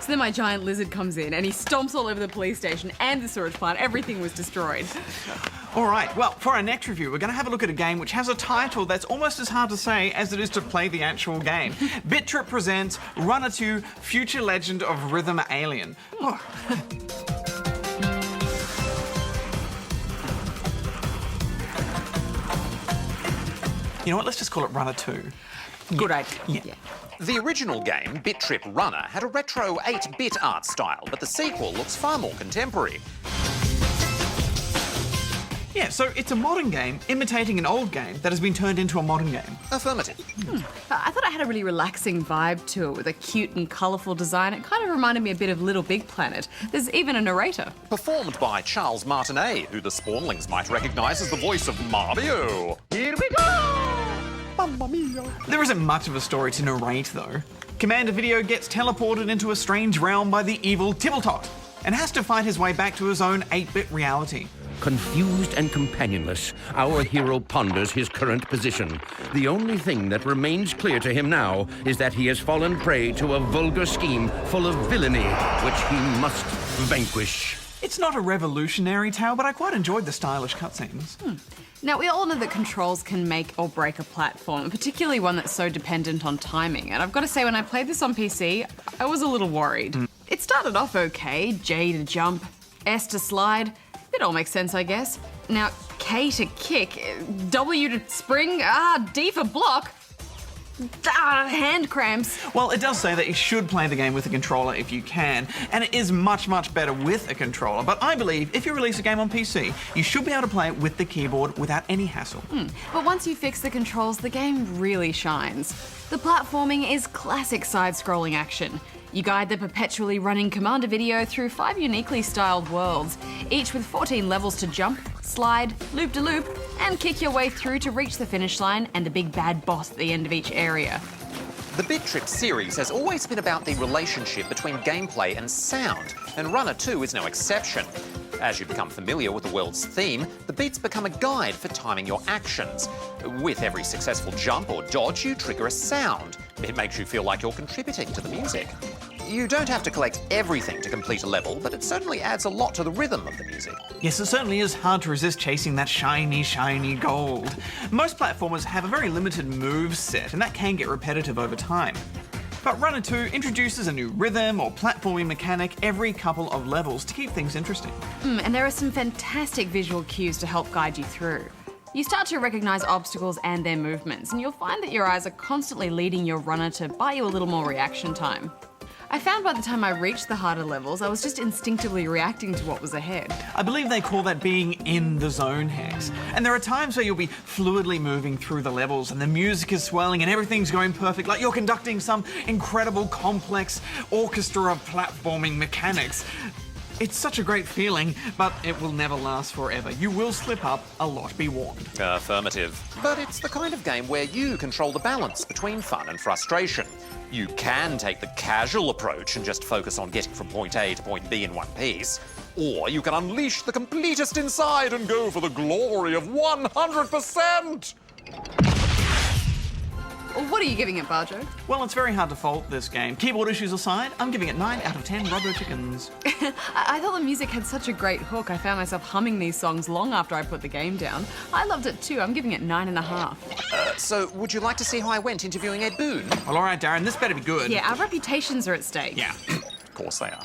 So then my giant lizard comes in and he stomps all over the police station and the sewage plant. Everything was destroyed. All right, well, for our next review, we're going to have a look at a game which has a title that's almost as hard to say as it is to play the actual game. BIT.TRIP Presents Runner2, Future Legend of Rhythm Alien. Oh. You know what, let's just call it Runner2. Good idea. Yeah. The original game, BIT.TRIP Runner, had a retro 8-bit art style, but the sequel looks far more contemporary. Yeah, so it's a modern game imitating an old game that has been turned into a modern game. Affirmative. I thought it had a really relaxing vibe to it with a cute and colourful design. It kind of reminded me a bit of Little Big Planet. There's even a narrator. Performed by Charles Martinet, who the Spawnlings might recognise as the voice of Mario. Here we go! Mamma mia! There isn't much of a story to narrate, though. Commander Video gets teleported into a strange realm by the evil Tibbletot and has to fight his way back to his own 8-bit reality. Confused and companionless, our hero ponders his current position. The only thing that remains clear to him now is that he has fallen prey to a vulgar scheme full of villainy, which he must vanquish. It's not a revolutionary tale, but I quite enjoyed the stylish cutscenes. Now, we all know that controls can make or break a platform, particularly one that's so dependent on timing. And I've got to say, when I played this on PC, I was a little worried. It started off okay. J to jump, S to slide. It all makes sense, I guess. Now, K to kick, W to spring, D for block. Hand cramps. Well, it does say that you should play the game with a controller if you can, and it is much, much better with a controller. But I believe if you release a game on PC, you should be able to play it with the keyboard without any hassle. But once you fix the controls, the game really shines. The platforming is classic side-scrolling action. You guide the perpetually running Commander Video through 5 uniquely styled worlds, each with 14 levels to jump, slide, loop-de-loop, and kick your way through to reach the finish line and the big bad boss at the end of each area. The BIT.TRIP series has always been about the relationship between gameplay and sound, and Runner2 is no exception. As you become familiar with the world's theme, the beats become a guide for timing your actions. With every successful jump or dodge, you trigger a sound. It makes you feel like you're contributing to the music. You don't have to collect everything to complete a level, but it certainly adds a lot to the rhythm of the music. Yes, it certainly is hard to resist chasing that shiny, shiny gold. Most platformers have a very limited move set, and that can get repetitive over time. But Runner2 introduces a new rhythm or platforming mechanic every couple of levels to keep things interesting. And there are some fantastic visual cues to help guide you through. You start to recognise obstacles and their movements, and you'll find that your eyes are constantly leading your runner to buy you a little more reaction time. I found by the time I reached the harder levels, I was just instinctively reacting to what was ahead. I believe they call that being in the zone, Hex. And there are times where you'll be fluidly moving through the levels and the music is swelling and everything's going perfect, like you're conducting some incredible complex orchestra of platforming mechanics. It's such a great feeling, but it will never last forever. You will slip up a lot, be warned. Affirmative. But it's the kind of game where you control the balance between fun and frustration. You can take the casual approach and just focus on getting from point A to point B in one piece. Or you can unleash the completist inside and go for the glory of 100%! What are you giving it, Barjo? Well, it's very hard to fault this game. Keyboard issues aside, I'm giving it 9 out of 10 rubber chickens. I thought the music had such a great hook. I found myself humming these songs long after I put the game down. I loved it too. I'm giving it 9.5. So, would you like to see how I went interviewing Ed Boon? Well, all right, Darren, this better be good. Yeah, our reputations are at stake. Yeah. Of course they are.